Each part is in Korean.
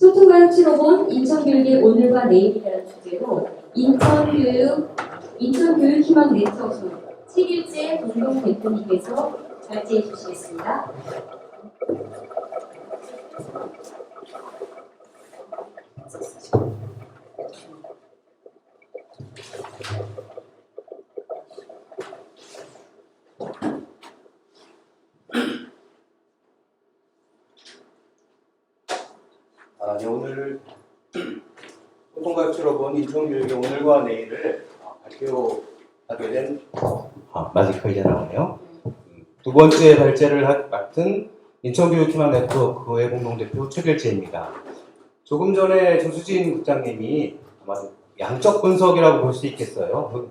소통과 혁신을 본 인천교육의 오늘과 내일이라는 주제로 인천교육희망 네트워크 7일째 공동 대표님께서 발제해 주시겠습니다. 네, 오늘 소통과 혁신을 본 인천교육의 오늘과 내일을 발표하게 된 마지막 이제 나오네요. 두 번째 발제를 맡은 인천교육희망 네트워크의 공동대표 최길재입니다. 조금 전에 조수진 국장님이 아마 양적 분석이라고 볼 수 있겠어요.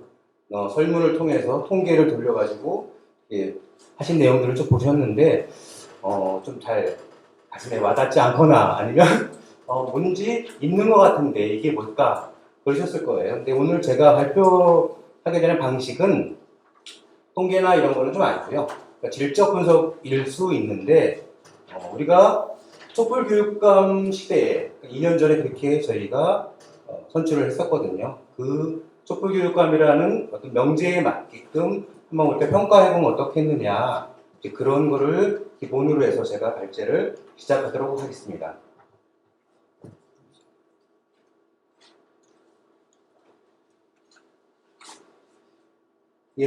설문을 통해서 통계를 돌려가지고 하신 내용들을 좀 보셨는데 좀 잘 가슴에 와닿지 않거나 아니면 뭔지 있는 것 같은데 이게 뭘까 그러셨을 거예요. 근데 오늘 제가 발표하게 되는 방식은 통계나 이런 거는 좀 아니고요. 그러니까 질적 분석일 수 있는데 우리가 촛불 교육감 시대에 2년 전에 그렇게 저희가 선출을 했었거든요. 그 촛불 교육감이라는 어떤 명제에 맞게끔 한번 우리가 평가해보면 어떻게 했느냐 그런 거를 기본으로 해서 제가 발제를 시작하도록 하겠습니다.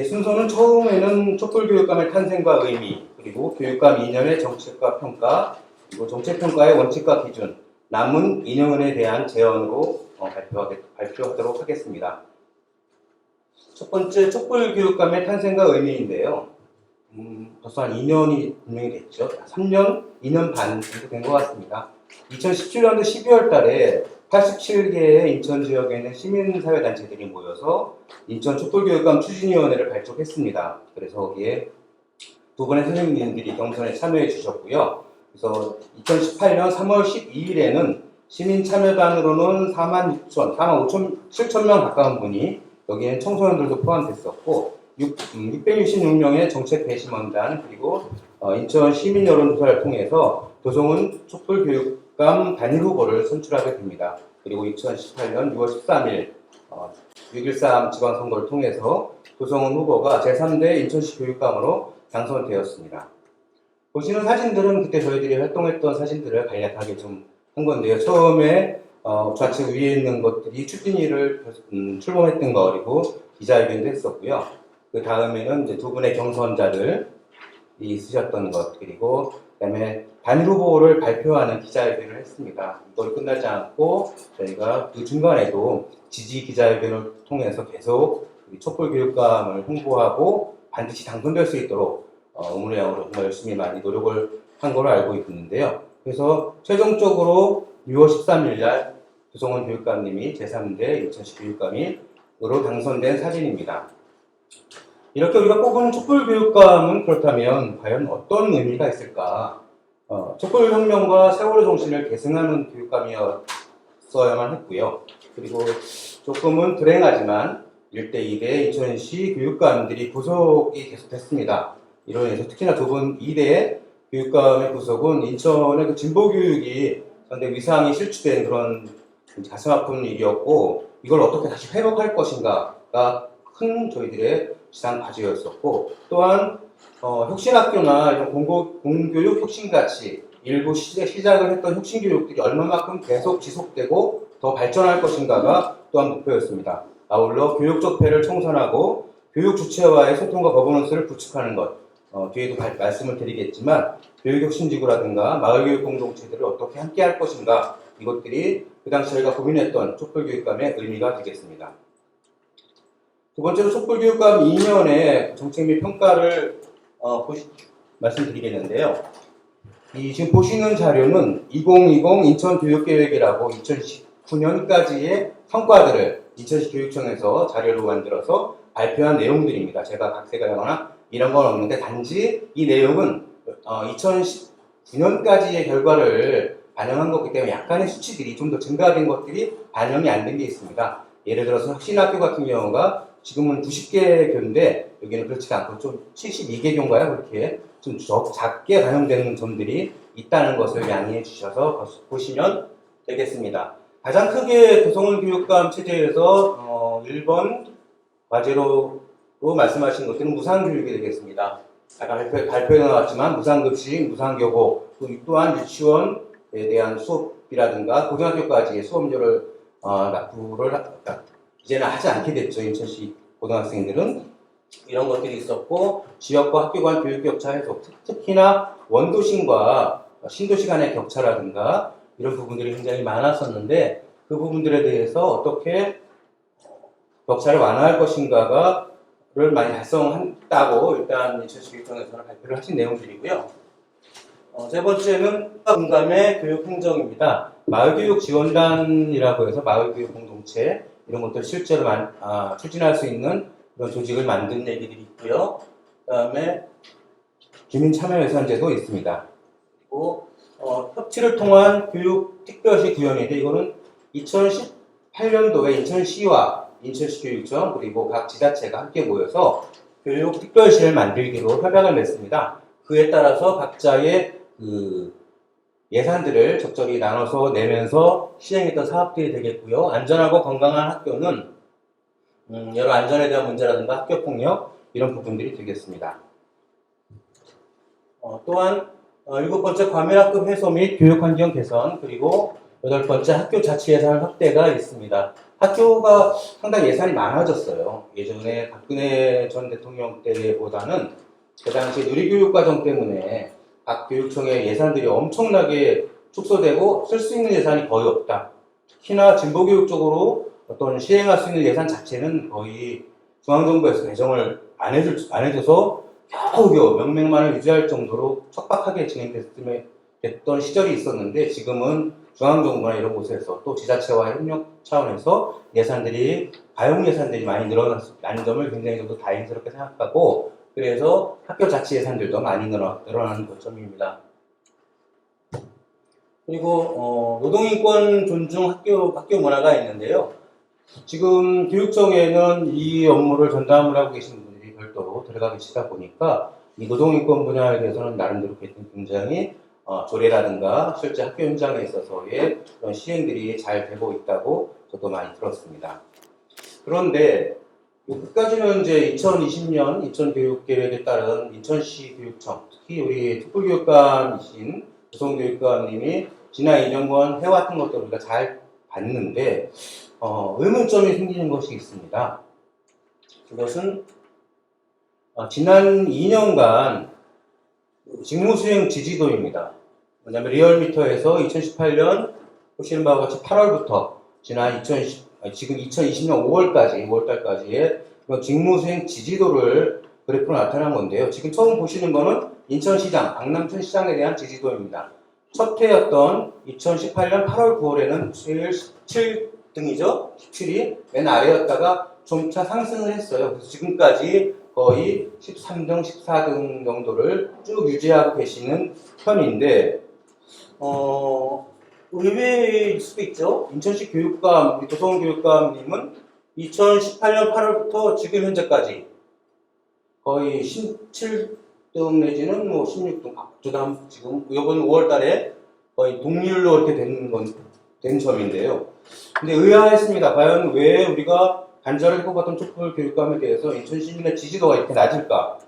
순서는 처음에는 촛불 교육감의 탄생과 의미, 그리고 교육감 2년의 정책과 평가, 그리고 정책평가의 원칙과 기준, 남은 2년에 대한 제언으로 발표하도록 하겠습니다. 첫 번째, 촛불 교육감의 탄생과 의미인데요. 벌써 한 2년이 분명히 됐죠. 3년, 2년 반 정도 된 것 같습니다. 2017년도 12월 달에 87개의 인천 지역에 있는 시민사회단체들이 모여서 인천 촛불교육감 추진위원회를 발족했습니다. 그래서 거기에 두 분의 선생님들이 경선에 참여해 주셨고요. 그래서 2018년 3월 12일에는 시민참여단으로는 45,700명 가까운 분이 여기엔 청소년들도 포함됐었고 666명의 정책 배심원단 그리고 인천 시민 여론조사를 통해서 도성은 촛불교육감 단일 후보를 선출하게 됩니다. 그리고 2018년 6월 13일 6.13 지방선거를 통해서 도성은 후보가 제3대 인천시 교육감으로 당선되었습니다. 보시는 사진들은 그때 저희들이 활동했던 사진들을 간략하게 좀 한 건데요. 처음에 좌측 위에 있는 것들이 추진위를 출범했던 거 그리고 기자회견도 했었고요. 그 다음에는 이제 두 분의 경선자들이 쓰셨던 것 그리고 그다음에 단일 후보를 발표하는 기자회견을 했습니다. 이걸 끝나지 않고 저희가 그 중간에도 지지 기자회견을 통해서 계속 촛불 교육감을 홍보하고 반드시 당선될 수 있도록 의무량으로 정말 열심히 많이 노력을 한 걸로 알고 있는데요. 그래서 최종적으로 6월 13일 날 조성원 교육감님이 제3대 인천시 교육감으로 당선된 사진입니다. 이렇게 우리가 꼽은 촛불교육감은 그렇다면 과연 어떤 의미가 있을까? 촛불혁명과 세월호 정신을 계승하는 교육감이었어야만 했고요. 그리고 조금은 불행하지만 1대 2대 인천시 교육감들이 구속이 계속됐습니다. 이로 인해서 특히나 두 분 2대 교육감의 구속은 인천의 그 진보교육이 상당히 위상이 실추된 그런 가슴 아픈 일이었고 이걸 어떻게 다시 회복할 것인가가 큰 저희들의 지상 과제였었고 또한 혁신학교나 이런 공교육 혁신가치 일부 시작을 했던 혁신교육들이 얼마만큼 계속 지속되고 더 발전할 것인가가 또한 목표였습니다. 아울러 교육적 폐를 청산하고 교육 주체와의 소통과 거버넌스를 구축하는 것 뒤에도 말씀을 드리겠지만 교육혁신지구라든가 마을교육 공동체들을 어떻게 함께 할 것인가 이것들이 그 당시 저희가 고민했던 촛불교육감의 의미가 되겠습니다. 두 번째로 촛불교육감 2년의 정책 및 평가를 말씀드리겠는데요. 지금 보시는 자료는 2020 인천교육계획이라고 2019년까지의 성과들을 인천시 교육청에서 자료로 만들어서 발표한 내용들입니다. 제가 각색하거나 이런 건 없는데 단지 이 내용은 2019년까지의 결과를 반영한 거기 때문에 약간의 수치들이 좀 더 증가된 것들이 반영이 안 된 게 있습니다. 예를 들어서 혁신학교 같은 경우가 지금은 90개 교인데 여기는 그렇지 않고 좀 72개 교인가요? 그렇게 좀 작게 반영되는 점들이 있다는 것을 양해해 주셔서 보시면 되겠습니다. 가장 크게 도성훈 교육감 체제에서 1번 과제로 말씀하신 것들은 무상교육이 되겠습니다. 아까 발표에 나왔지만 무상급식, 무상교복, 또한 유치원에 대한 수업이라든가 고등학교까지의 수업료를 납부를 이제는 하지 않게 됐죠. 인천시 고등학생들은. 이런 것들이 있었고, 지역과 학교 간 교육 격차 해소, 특히나 원도심과 신도시 간의 격차라든가 이런 부분들이 굉장히 많았었는데, 그 부분들에 대해서 어떻게 격차를 완화할 것인가를 많이 달성했다고 일단 인천시 교육청에서는 발표를 하신 내용들이고요. 세 번째는 공감의 교육행정입니다. 마을교육지원단이라고 해서 마을교육 공동체 이런 것들을 실제로 추진할 수 있는 그런 조직을 만든 얘기들이 있고요. 그 다음에 주민참여예산제도 있습니다. 그리고 협치를 통한 교육 특별시 구현인데 이거는 2018년도에 인천시와 인천시 교육청 그리고 각 지자체가 함께 모여서 교육 특별시를 만들기로 협약을 맺습니다. 그에 따라서 각자의 그 예산들을 적절히 나눠서 내면서 시행했던 사업들이 되겠고요. 안전하고 건강한 학교는 여러 안전에 대한 문제라든가 학교 폭력 이런 부분들이 되겠습니다. 또한 7번째 과밀학급 해소 및 교육환경 개선 그리고 8번째 학교 자치 예산 확대가 있습니다. 학교가 상당히 예산이 많아졌어요. 예전에 박근혜 전 대통령 때보다는 그 당시 누리교육과정 때문에 각 교육청의 예산들이 엄청나게 축소되고 쓸 수 있는 예산이 거의 없다. 특히나 진보교육 쪽으로 어떤 시행할 수 있는 예산 자체는 거의 중앙정부에서 배정을 안 해줘서 겨우겨우 명맥만을 유지할 정도로 척박하게 진행됐던 시절이 있었는데 지금은 중앙정부나 이런 곳에서 또 지자체와의 협력 차원에서 가용 예산들이 많이 늘어나는 점을 굉장히 저도 다행스럽게 생각하고 그래서 학교 자치 예산들도 많이 늘어나는 점입니다. 그리고 노동인권 존중 학교 문화가 있는데요. 지금 교육청에는 이 업무를 전담을 하고 계신 분들이 별도로 들어가 계시다 보니까 이 노동인권 분야에 대해서는 나름대로 굉장히 조례라든가 실제 학교 현장에 있어서의 그런 시행들이 잘 되고 있다고 저도 많이 들었습니다. 그런데 끝까지는 이제 2020년 인천교육계획에 따른 인천시 교육청, 특히 우리 특별교육감이신 조성교육감님이 지난 2년간 해왔던 것들을 우리가 잘 봤는데 의문점이 생기는 것이 있습니다. 그것은 지난 2년간 직무수행 지지도입니다. 왜냐하면 리얼미터에서 2018년 보시는 바와 같이 8월부터 지금 2020년 5월달까지의 직무수행 지지도를 그래프로 나타난 건데요. 지금 처음 보시는 거는 인천시장, 강남천시장에 대한 지지도입니다. 첫 해였던 2018년 8월, 9월에는 제일 17등이죠. 17이 맨 아래였다가 점차 상승을 했어요. 그래서 지금까지 거의 13등, 14등 정도를 쭉 유지하고 계시는 편인데 의외일 수도 있죠. 인천시 교육감, 우리 조성훈 교육감님은 2018년 8월부터 지금 현재까지 거의 17등 내지는 16등, 그다음 지금 이번 5월달에 거의 동률로 이렇게 된 점인데요. 근데 의아했습니다. 과연 왜 우리가 간절하게 뽑았던 촛불 교육감에 대해서 인천 시민의 지지도가 이렇게 낮을까?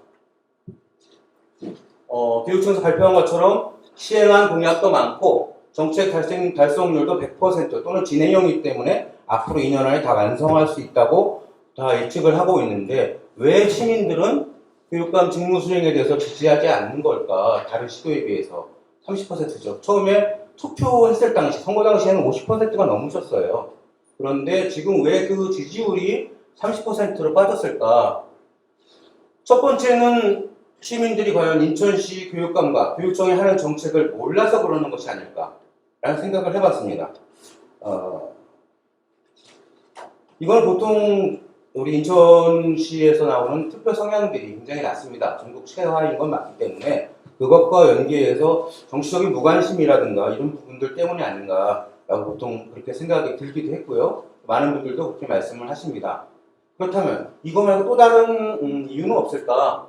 교육청에서 발표한 것처럼 시행한 공약도 많고 정책 달성률도 100% 또는 진행형이기 때문에 앞으로 2년 안에 다 완성할 수 있다고 다 예측을 하고 있는데 왜 시민들은 교육감 직무 수행에 대해서 지지하지 않는 걸까? 다른 시도에 비해서 30%죠. 처음에 투표했을 당시, 선거 당시에는 50%가 넘으셨어요. 그런데 지금 왜 그 지지율이 30%로 빠졌을까? 첫 번째는 시민들이 과연 인천시 교육감과 교육청이 하는 정책을 몰라서 그러는 것이 아닐까라는 생각을 해봤습니다. 이건 보통 우리 인천시에서 나오는 투표 성향들이 굉장히 낮습니다. 전국 최하인 건 맞기 때문에 그것과 연계해서 정치적인 무관심이라든가 이런 부분들 때문이 아닌가라고 보통 그렇게 생각이 들기도 했고요. 많은 분들도 그렇게 말씀을 하십니다. 그렇다면 이거 말고 또 다른 이유는 없을까?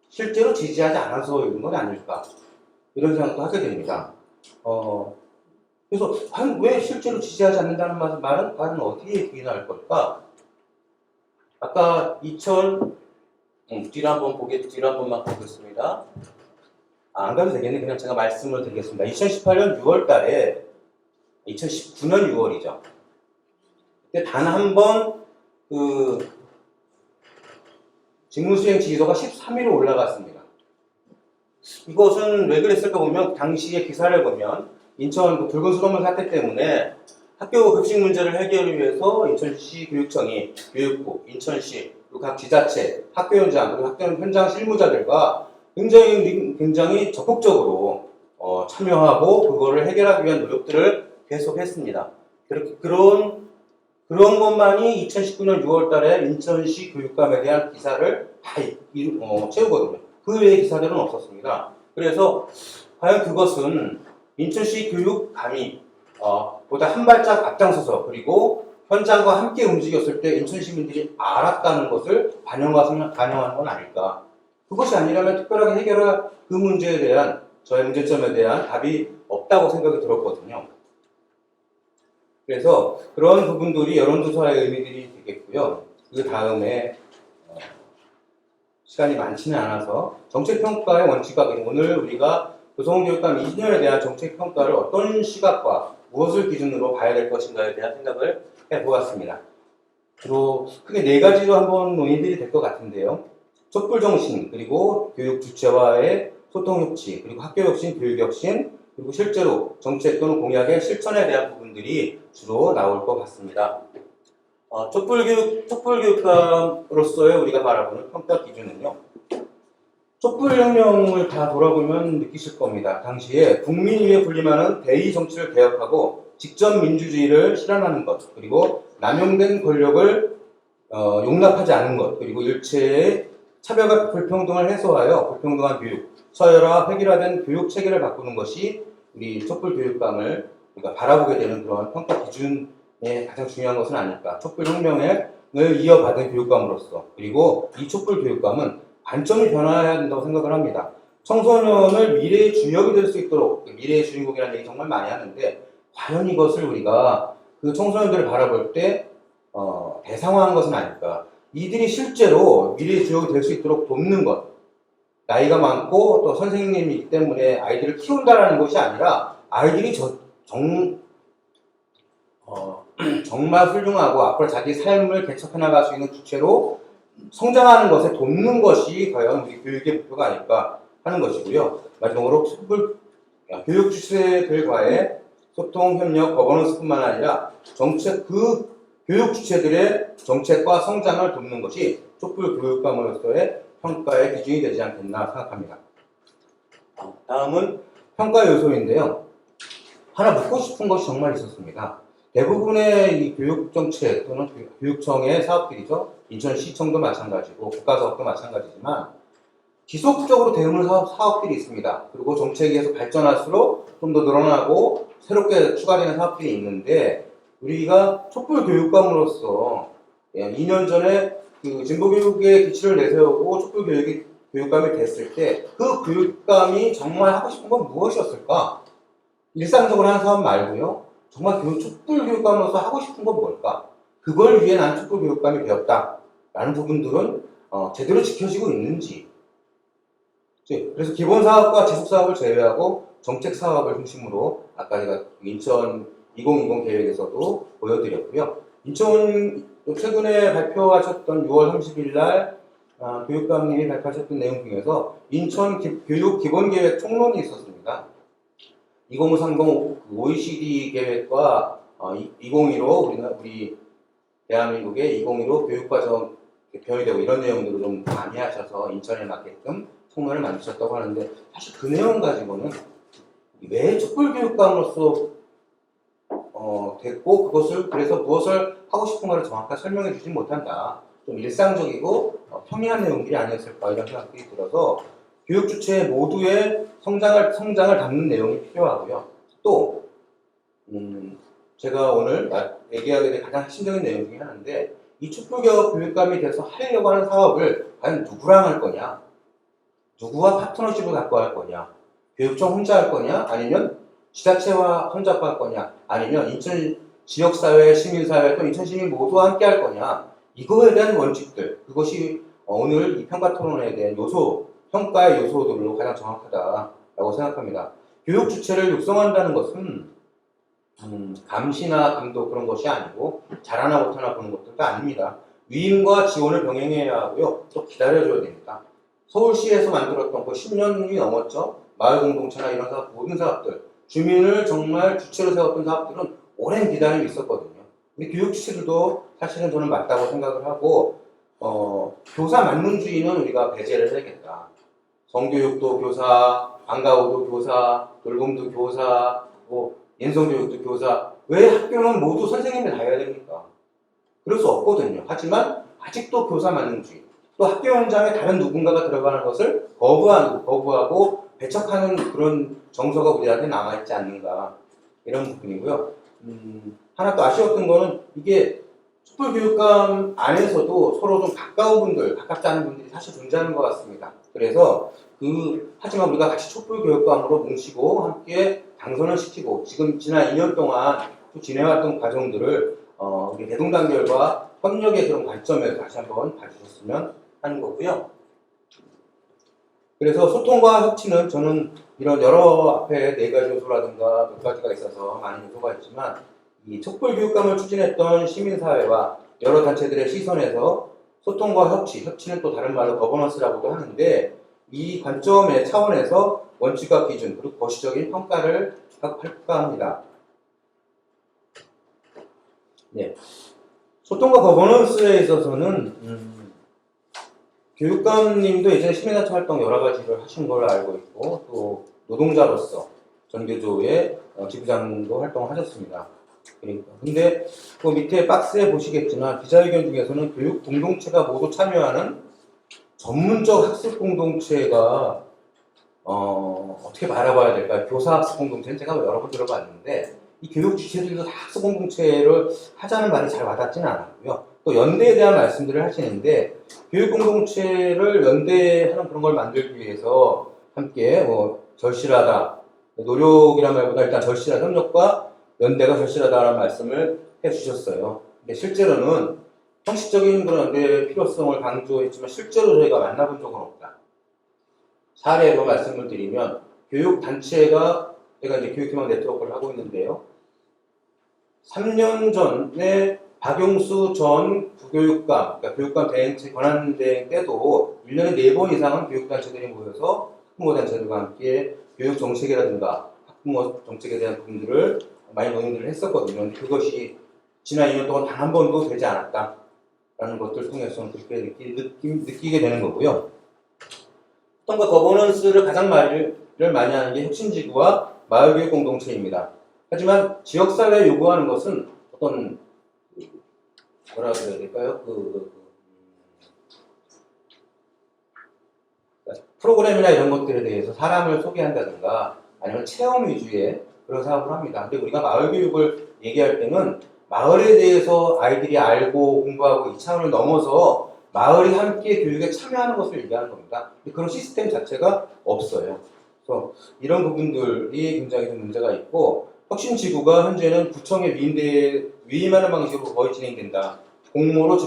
실제로 지지하지 않아서 이런 건 아닐까? 이런 생각도 하게 됩니다. 그래서 과연 왜 실제로 지지하지 않는다는 말은 과연 어디에 부인할 걸까? 아까 뒤로 한 번만 보겠습니다. 안 가도 되겠네. 그냥 제가 말씀을 드리겠습니다. 2018년 6월 달에 2019년 6월이죠. 그때 단 한 번 직무수행 지지도가 13위로 올라갔습니다. 이것은 왜 그랬을까 보면 당시의 기사를 보면 인천 그 붉은 수돗물 사태 때문에 학교 급식 문제를 해결을 위해서 인천시 교육청이 교육부, 인천시, 그리고 각 지자체, 학교 현장, 그리고 학교 현장 실무자들과 굉장히 적극적으로 참여하고 그거를 해결하기 위한 노력들을 계속했습니다. 그런 것만이 2019년 6월 달에 인천시 교육감에 대한 기사를 다 채우거든요. 그 외의 기사들은 없었습니다. 그래서 과연 그것은 인천시 교육감이 보다 한 발짝 앞장서서 그리고 현장과 함께 움직였을 때 인천 시민들이 알았다는 것을 반영하는 건 아닐까. 그것이 아니라면 특별하게 해결할 그 문제에 대한 저의 문제점에 대한 답이 없다고 생각이 들었거든요. 그래서 그런 부분들이 여론조사의 의미들이 되겠고요. 그 다음에 시간이 많지는 않아서 정책평가의 원칙과 오늘 우리가 교성교육감 2년에 대한 정책평가를 어떤 시각과 무엇을 기준으로 봐야 될 것인가에 대한 생각을 해보았습니다. 주로 크게 4가지로 한번 논의들이 될 것 같은데요. 촛불정신, 그리고 교육 주체와의 소통협치, 그리고 학교혁신, 교육혁신, 그리고 실제로 정책 또는 공약의 실천에 대한 부분들이 주로 나올 것 같습니다. 촛불교육감으로서의 우리가 바라보는 평가 기준은요. 촛불혁명을 다 돌아보면 느끼실 겁니다. 당시에 국민위에 군림하는 대의 정치를 개혁하고 직접 민주주의를 실현하는 것, 그리고 남용된 권력을 용납하지 않는 것, 그리고 일체의 차별과 불평등을 해소하여 불평등한 교육, 서열화, 획일화된 교육 체계를 바꾸는 것이 우리 촛불교육감을 우리가 바라보게 되는 그런 평가 기준의 가장 중요한 것은 아닐까. 촛불혁명을 이어받은 교육감으로서, 그리고 이 촛불교육감은 관점이 변화해야 된다고 생각을 합니다. 청소년을 미래의 주역이 될 수 있도록, 미래의 주인공이라는 얘기 정말 많이 하는데 과연 이것을 우리가 그 청소년들을 바라볼 때 대상화한 것은 아닐까. 이들이 실제로 미래의 주역이 될 수 있도록 돕는 것, 나이가 많고 또 선생님이기 때문에 아이들을 키운다라는 것이 아니라 아이들이 정말 훌륭하고 앞으로 자기 삶을 개척해 나갈 수 있는 주체로 성장하는 것에 돕는 것이 과연 우리 교육의 목표가 아닐까 하는 것이고요. 마지막으로 교육 주체들과의 소통, 협력, 거버넌스뿐만 아니라 교육 주체들의 정책과 성장을 돕는 것이 촛불 교육감으로서의 평가의 기준이 되지 않겠나 생각합니다. 다음은 평가 요소인데요. 하나 묻고 싶은 것이 정말 있었습니다. 대부분의 이 교육 정책 또는 교육청의 사업들이죠. 인천시청도 마찬가지고 국가사업도 마찬가지지만 지속적으로 대응을 사업들이 있습니다. 그리고 정책에서 발전할수록 좀 더 늘어나고 새롭게 추가되는 사업들이 있는데 우리가 촛불 교육감으로서 2년 전에 그 진보교육의 기치를 내세우고 촛불 교육감이 됐을 때 그 교육감이 정말 하고 싶은 건 무엇이었을까? 일상적으로 하는 사업 말고요. 정말 촛불 교육감으로서 하고 싶은 건 뭘까? 그걸 위해 난 촛불 교육감이 되었다. 라는 부분들은 제대로 지켜지고 있는지. 그래서 기본 사업과 지속 사업을 제외하고 정책 사업을 중심으로 아까 제가 인천 2020 계획에서도 보여드렸고요. 인천 최근에 발표하셨던 6월 30일 날 교육감님이 발표하셨던 내용 중에서 인천 교육 기본계획 총론이 있었습니다. 2030 OECD 계획과 2015 우리 대한민국의 2015 교육과정 개편이 되고 이런 내용들을 좀 많이 하셔서 인천에 맞게끔 총론을 만드셨다고 하는데 사실 그 내용 가지고는 왜 촛불교육감으로서 됐고 그래서 무엇을 하고 싶은 거를 정확하게 설명해 주지 못한다. 좀 일상적이고 평이한 내용들이 아니었을까 이런 생각이 들어서 교육 주체 모두의 성장을 담는 내용이 필요하고요. 또 제가 오늘 얘기하게 될 가장 핵심적인 내용 중에 하나인데 이 촛불 교육감이 돼서 하려고 하는 사업을 과연 누구랑 할 거냐? 누구와 파트너십을 갖고 할 거냐? 교육청 혼자 할 거냐? 아니면 지자체와 손잡고 할 거냐, 아니면 인천 지역사회, 시민사회 또 인천 시민 모두와 함께 할 거냐, 이거에 대한 원칙들, 그것이 오늘 이 평가 토론에 대한 요소, 평가의 요소들로 가장 정확하다라고 생각합니다. 교육 주체를 육성한다는 것은 감시나 감독 그런 것이 아니고 잘하나 못하나 보는 것들도 아닙니다. 위임과 지원을 병행해야 하고요. 또 기다려줘야 됩니다. 서울시에서 만들었던 그 10년이 넘었죠. 마을 공동체나 이런 사업, 모든 사업들, 주민을 정말 주체로 세웠던 사업들은 오랜 기다림이 있었거든요. 우리 교육 주체들도 사실은 저는 맞다고 생각을 하고, 교사 만능주의는 우리가 배제를 해야겠다. 성교육도 교사, 방과후도 교사, 돌봄도 교사, 인성교육도 교사. 왜 학교는 모두 선생님이 다 해야 됩니까? 그럴 수 없거든요. 하지만 아직도 교사 만능주의, 또 학교 현장에 다른 누군가가 들어가는 것을 거부하고 배척하는 그런 정서가 우리한테 남아있지 않는가, 이런 부분이고요. 하나 또 아쉬웠던 거는 이게 촛불교육감 안에서도 서로 좀 가까운 분들, 가깝지 않은 분들이 사실 존재하는 것 같습니다. 그래서 하지만 우리가 같이 촛불교육감으로 뭉치고 함께 당선을 시키고 지난 2년 동안 진행했던 과정들을 우리 대동단결과 협력의 그런 관점에서 다시 한번 봐주셨으면 하는 거고요. 그래서 소통과 협치는 저는 이런 여러 앞에 4가지 요소라든가 몇 가지가 있어서 많은 요소가 있지만, 이 촛불교육감을 추진했던 시민사회와 여러 단체들의 시선에서 소통과 협치는 또 다른 말로 거버넌스라고도 하는데, 이 관점의 차원에서 원칙과 기준 그리고 거시적인 평가를 할까 합니다. 네. 소통과 거버넌스에 있어서는 교육감님도 예전에 시민단체 활동 여러 가지를 하신 걸로 알고 있고, 또 노동자로서 전교조의 지부장도 활동하셨습니다. 근데 그 밑에 박스에 보시겠지만 기자회견 중에서는 교육 공동체가 모두 참여하는 전문적 학습 공동체가 어떻게 바라봐야 될까요? 교사 학습 공동체는 제가 여러 번 들어봤는데, 이 교육 주체들도 다 학습 공동체를 하자는 말이 잘 와닿지는 않았고요. 또 연대에 대한 말씀들을 하시는데, 교육 공동체를 연대하는 그런 걸 만들기 위해서 함께 절실하다, 노력이란 말보다 일단 절실한 협력과 연대가 절실하다는 말씀을 해주셨어요. 근데 실제로는 형식적인 그런 연대의 필요성을 강조했지만 실제로 저희가 만나본 적은 없다. 사례로 말씀을 드리면 교육단체가, 제가 이제 교육희망 네트워크를 하고 있는데요. 3년 전에 박용수 전 부교육감, 그러니까 교육감 대행체 권한대행 때도 1년에 4번 이상은 교육단체들이 모여서 학부모단체들과 함께 교육정책이라든가 학부모 정책에 대한 부분들을 많이 논의를 했었거든요. 근데 그것이 지난 2년 동안 단 한 번도 되지 않았다라는 것들을 통해서 그렇게 느끼게 되는 거고요. 소통과 거버넌스를 가장 많이 하는 게 혁신지구와 마을교육 공동체입니다. 하지만 지역사회에 요구하는 것은 어떤 뭐라 그래야 될까요? 프로그램이나 이런 것들에 대해서 사람을 소개한다든가 아니면 체험 위주의 그런 사업을 합니다. 근데 우리가 마을 교육을 얘기할 때는 마을에 대해서 아이들이 알고 공부하고 이 차원을 넘어서 마을이 함께 교육에 참여하는 것을 얘기하는 겁니다. 근데 그런 시스템 자체가 없어요. 그래서 이런 부분들이 굉장히 좀 문제가 있고, 혁신지구가 현재는 구청의 위임하는 방식으로 거의 진행된다. 공모로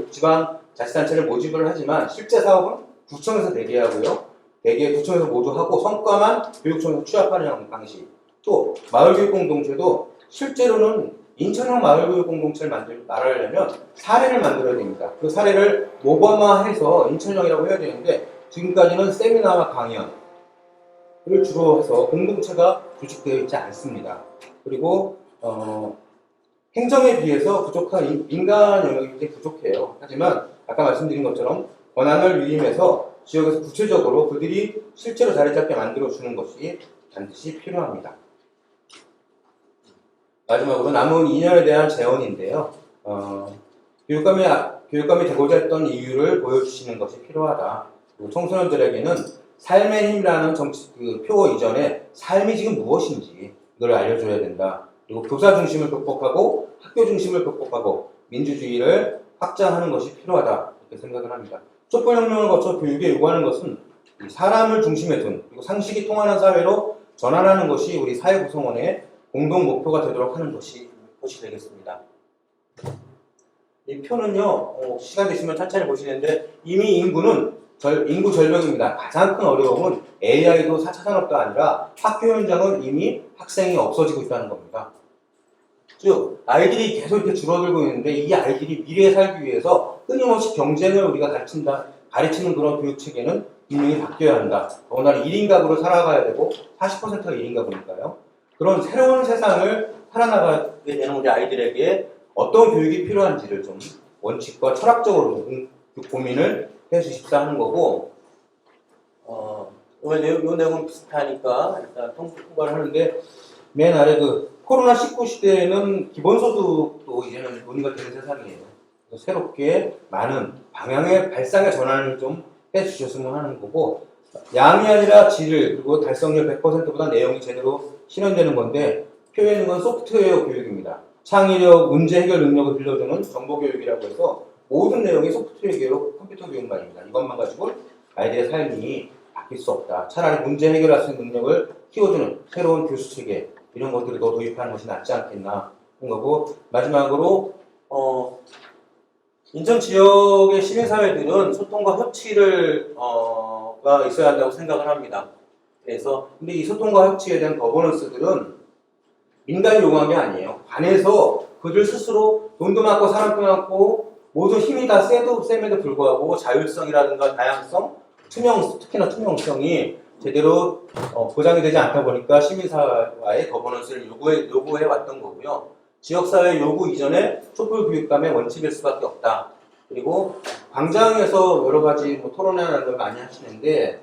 지방자치단체를 모집을 하지만 실제 사업은 구청에서 대기하고요. 구청에서 모두하고 성과만 교육청에서 취합하는 방식. 또 마을교육공동체도 실제로는 인천형 마을교육공동체를 말하려면 사례를 만들어야 됩니다. 그 사례를 모범화해서 인천형이라고 해야 되는데, 지금까지는 세미나와 강연을 주로 해서 공동체가 조직되어 있지 않습니다. 그리고 행정에 비해서 부족한 인간 영역이 굉장히 부족해요. 하지만 아까 말씀드린 것처럼 권한을 위임해서 지역에서 구체적으로 그들이 실제로 자리 잡게 만들어주는 것이 반드시 필요합니다. 마지막으로 남은 2년에 대한 제언인데요. 교육감이 되고자 했던 이유를 보여주시는 것이 필요하다. 그리고 청소년들에게는 삶의 힘이라는 표 이전에 삶이 지금 무엇인지 이걸 알려줘야 된다. 그리고 교사 중심을 극복하고 학교 중심을 극복하고 민주주의를 확장하는 것이 필요하다. 이렇게 생각을 합니다. 촛불혁명을 거쳐 교육에 요구하는 것은 사람을 중심에 둔, 그리고 상식이 통하는 사회로 전환하는 것이 우리 사회 구성원의 공동 목표가 되도록 하는 것이 되겠습니다. 이 표는요, 시간 되시면 천천히 보시는데 이미 인구 절벽입니다. 가장 큰 어려움은 AI도 4차 산업도 아니라 학교 현장은 이미 학생이 없어지고 있다는 겁니다. 즉 아이들이 계속 이렇게 줄어들고 있는데 이 아이들이 미래에 살기 위해서 끊임없이 경쟁을 우리가 가르치는 그런 교육 체계는 분명히 바뀌어야 한다. 더군다나 1인 가구로 살아가야 되고 40%가 1인 가구니까요. 그런 새로운 세상을 살아나가게 되는 우리 아이들에게 어떤 교육이 필요한지를 좀 원칙과 철학적으로 좀 고민을 해주십사 하는 거고, 이 내용은 비슷하니까 일단 통과를 하는데, 맨 아래 코로나19 시대에는 기본소득도 이제는 논의가 되는 세상이에요. 그래서 새롭게 많은 방향의 발상의 전환을 좀 해주셨으면 하는 거고, 양이 아니라 질을, 그리고 달성률 100%보다 내용이 제대로 실현되는 건데, 표현은 건 소프트웨어 교육입니다. 창의력, 문제 해결 능력을 길러주는 정보교육이라고 해서 모든 내용이 소프트웨어 교육, 컴퓨터 교육만입니다. 이것만 가지고 아이들의 삶이 바뀔 수 없다. 차라리 문제 해결할 수 있는 능력을 키워주는 새로운 교수체계, 이런 것들을 더 도입하는 것이 낫지 않겠나 하는 거고, 마지막으로 인천 지역의 시민사회들은 소통과 협치를 가 있어야 한다고 생각을 합니다. 그래서 근데 이 소통과 협치에 대한 거버넌스들은 민간이 요구한 게 아니에요. 관에서 그들 스스로 돈도 많고 사람도 많고 모든 힘이 다 셈에도 불구하고 자율성이라든가 다양성, 특히나 투명성이 제대로 보장이 되지 않다 보니까 시민사회의 거버넌스를 요구해 왔던 거고요. 지역사회 요구 이전에 촛불교육감의 원칙일 수밖에 없다. 그리고 광장에서 여러 가지 토론회라는 걸 많이 하시는데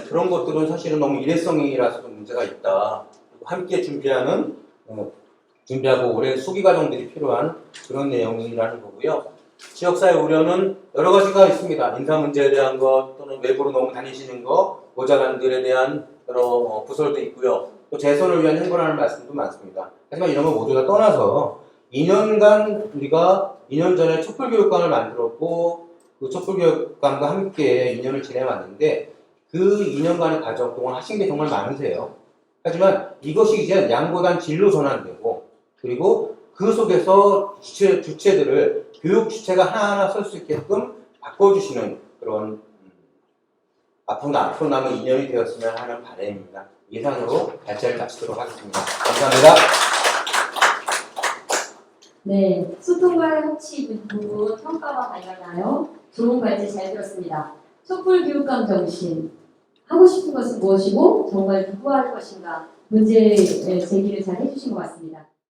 그런 것들은 사실은 너무 일회성이라서 문제가 있다. 함께 준비하고 오랜 수기 과정들이 필요한 그런 내용이라는 거고요. 지역사회 우려는 여러 가지가 있습니다. 인사 문제에 대한 것, 또는 외부로 너무 다니시는 것, 보좌관들에 대한 여러 부설도 있고요. 또 재선을 위한 행보라는 말씀도 많습니다. 하지만 이런 거 모두 다 떠나서 2년간 우리가 2년 전에 촛불교육관을 만들었고 그 촛불교육관과 함께 2년을 지내왔는데 그 2년간의 과정 동안 하신 게 정말 많으세요. 하지만 이것이 이제 양보단 질로 전환되고 그리고 그 속에서 주체들을 교육 주체가 하나하나 설 수 있게끔 바꿔주시는 그런 앞으로 남은 2년이 되었으면 하는 바람입니다. 이상으로 발제를 마치도록 하겠습니다. 감사합니다. 네, 소통과 협치 부분 평가와 관련하여 좋은 발제 잘 들었습니다. 촛불교육감 정신, 하고 싶은 것은 무엇이고 정말 누구와 할 것인가 문제 제기를 잘 해주신 것 같습니다.